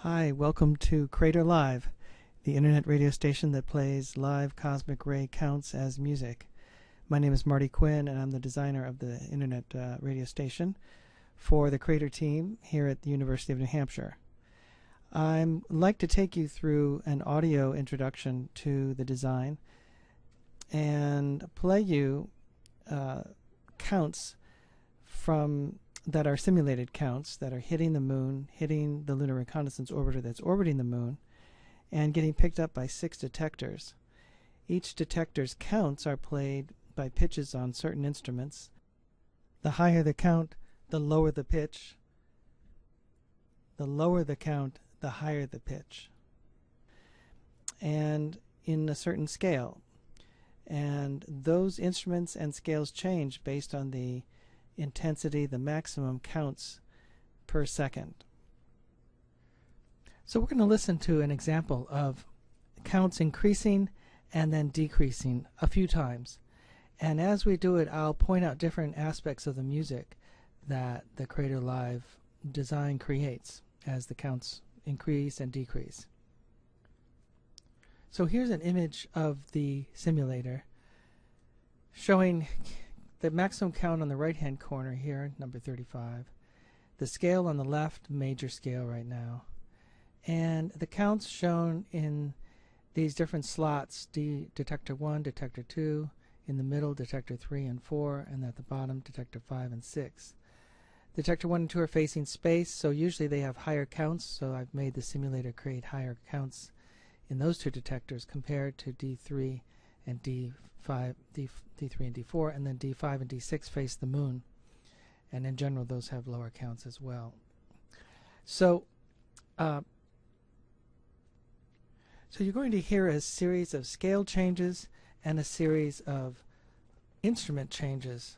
Hi, welcome to Crater Live, the internet radio station that plays live cosmic ray counts as music. My name is Marty Quinn, and I'm the designer of the internet radio station for the Crater team here at the University of New Hampshire. I'd like to take you through an audio introduction to the design and play you counts that are simulated counts that are hitting the moon, hitting the lunar reconnaissance orbiter that's orbiting the moon, and getting picked up by 6 detectors. Each detector's counts are played by pitches on certain instruments. The higher the count, the lower the pitch. The lower the count, the higher the pitch. And in a certain scale. And those instruments and scales change based on the intensity, the maximum counts per second. So we're going to listen to an example of counts increasing and then decreasing a few times. And as we do it, I'll point out different aspects of the music that the Crater Live design creates as the counts increase and decrease. So here's an image of the simulator showing the maximum count on the right-hand corner here, number 35. The scale on the left, major scale right now. And the counts shown in these different slots, detector 1, detector 2, in the middle, detector 3 and 4, and at the bottom, detector 5 and 6. Detector 1 and 2 are facing space, so usually they have higher counts, so I've made the simulator create higher counts in those two detectors compared to D3 and D3 and D4, and then D5 and D6 face the moon, and in general those have lower counts as well. So you're going to hear a series of scale changes and a series of instrument changes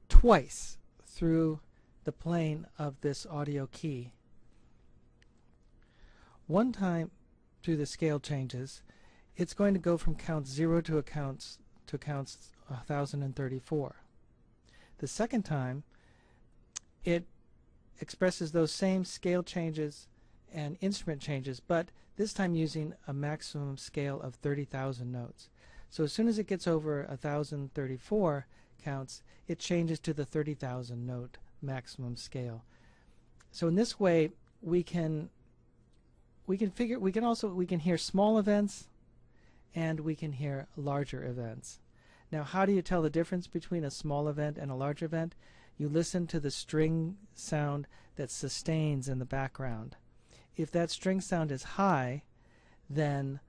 twice through the playing of this audio key. One time through the scale changes, it's going to go from count 0 to counts 1034. The second time, it expresses those same scale changes and instrument changes, but this time using a maximum scale of 30,000 notes. So as soon as it gets over 1034 counts, it changes to the 30,000 note maximum scale. So in this way, we can hear small events, and we can hear larger events. Now, how do you tell the difference between a small event and a large event? You listen to the string sound that sustains in the background. If that string sound is high, then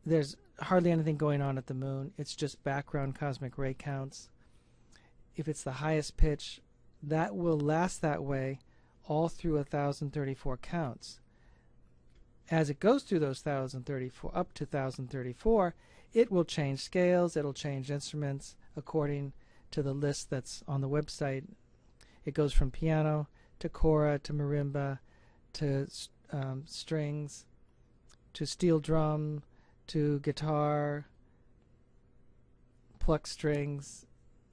there's hardly anything going on at the moon. It's just background cosmic ray counts. If it's the highest pitch, that will last that way all through 1034 counts. As it goes through those 1034 up to 1034, it will change scales, it'll change instruments according to the list that's on the website. It goes from piano to kora to marimba to strings to steel drum to guitar, pluck strings,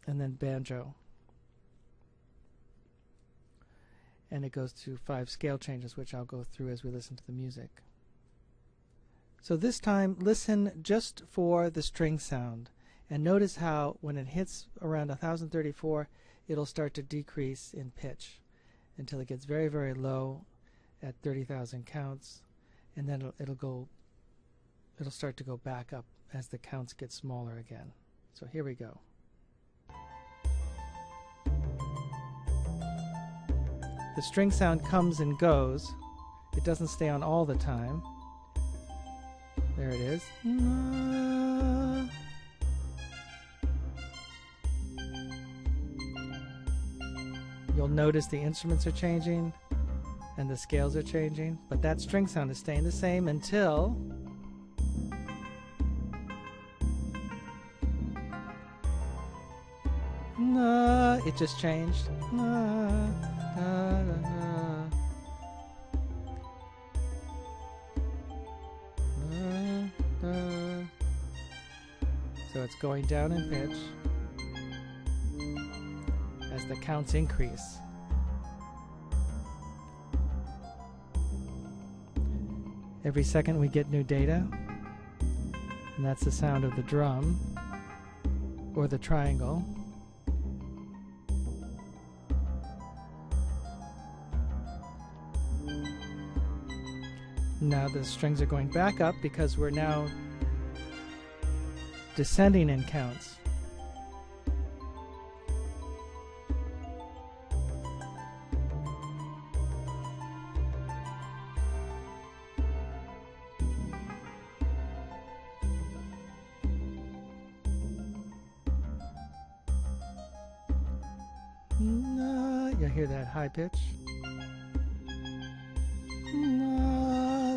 and then banjo. And it goes to 5 scale changes, which I'll go through as we listen to the music. So this time, listen just for the string sound, and notice how when it hits around 1034, it'll start to decrease in pitch until it gets very, very low at 30,000 counts, and then it'll start to go back up as the counts get smaller again. So here we go. The string sound comes and goes. It doesn't stay on all the time. There it is. You'll notice the instruments are changing and the scales are changing, but that string sound is staying the same until it just changed. So it's going down in pitch as the counts increase. Every second we get new data, and that's the sound of the drum or the triangle. Now the strings are going back up because we're now descending in counts. You'll hear that high pitch.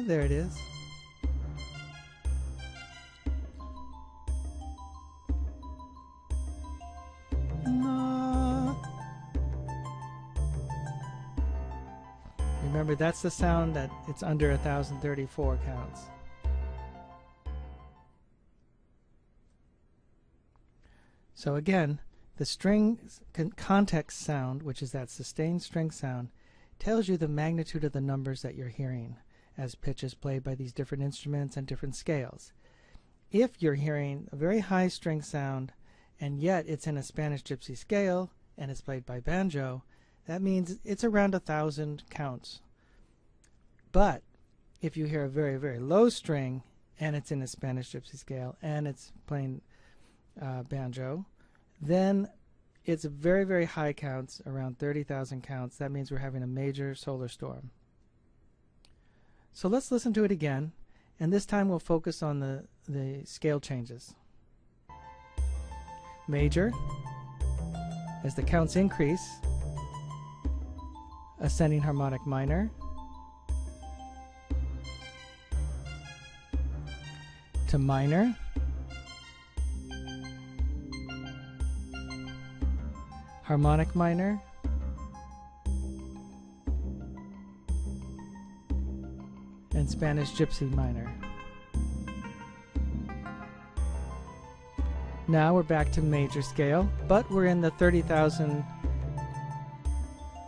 There it is. Remember, that's the sound that it's under 1034 counts. So again, the string context sound, which is that sustained string sound, tells you the magnitude of the numbers that you're hearing as pitch is played by these different instruments and different scales. If you're hearing a very high string sound and yet it's in a Spanish Gypsy scale and it's played by banjo, that means it's around 1,000 counts. But if you hear a very, very low string and it's in a Spanish Gypsy scale and it's playing banjo, then it's very, very high counts, around 30,000 counts. That means we're having a major solar storm. So let's listen to it again, and this time we'll focus on the scale changes. Major, as the counts increase, ascending harmonic minor, to minor, harmonic minor, and Spanish Gypsy minor. Now we're back to major scale, but we're in the 30,000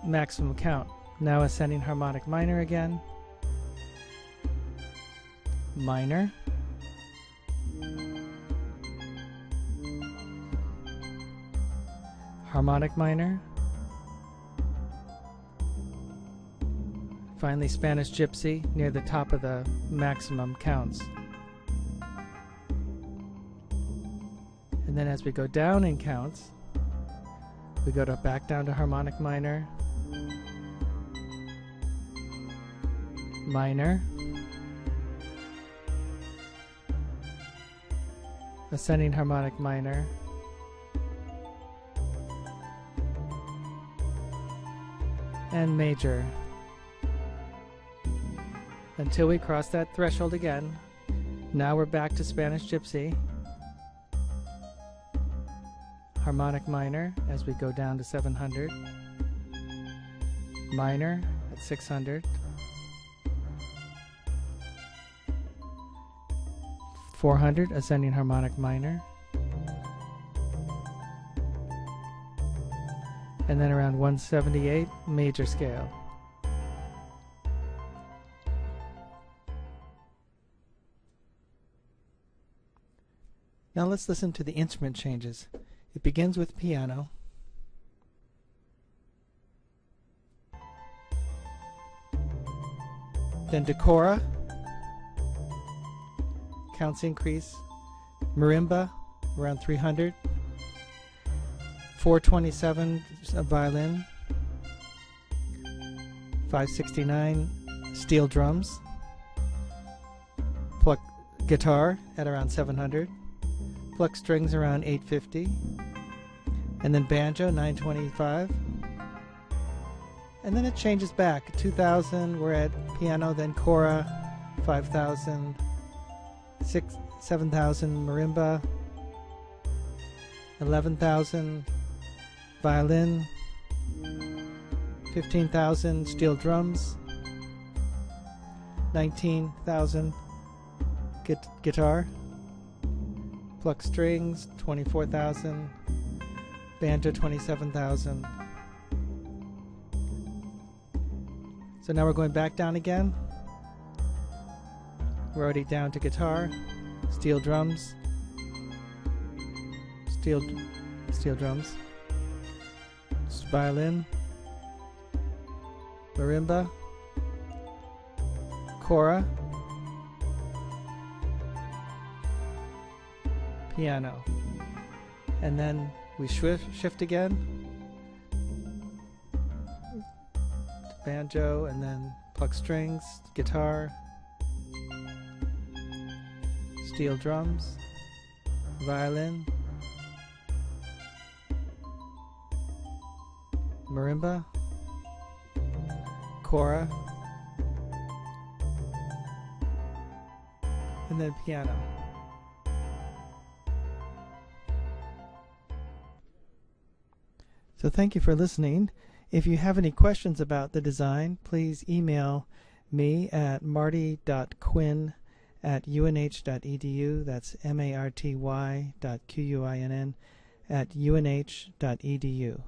maximum count. Now ascending harmonic minor again, minor, harmonic minor, finally Spanish Gypsy near the top of the maximum counts. And then as we go down in counts, we go back down to harmonic minor, minor, ascending harmonic minor, and major, until we cross that threshold again. Now we're back to Spanish Gypsy, harmonic minor as we go down to 700, minor at 600, 400 ascending harmonic minor, and then around 178 major scale. Now let's listen to the instrument changes. It begins with piano, then decora, counts increase, marimba around 300, 427 violin, 569 steel drums, pluck guitar at around 700, pluck strings around 850, and then banjo 925, and then it changes back. 2000 we're at piano, then cora 5000, 7000 marimba, 11,000 violin, 15,000 steel drums, 19,000 guitar, pluck strings 24,000, banjo 27,000. So now we're going back down again. We're already down to guitar, steel drums, steel drums, violin, marimba, kora, piano. And then we shift again, banjo, and then pluck strings, guitar, steel drums, violin, marimba, kora, and then piano. So thank you for listening. If you have any questions about the design, please email me at marty.quinn@unh.edu. That's marty.quinn@unh.edu.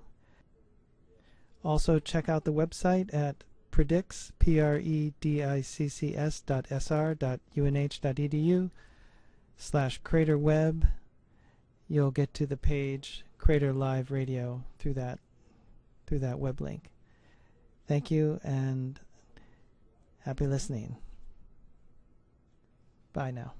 Also check out the website at predicts.unh.edu/craterweb. You'll get to the page Crater Live Radio through that web link. Thank you and happy listening. Bye now.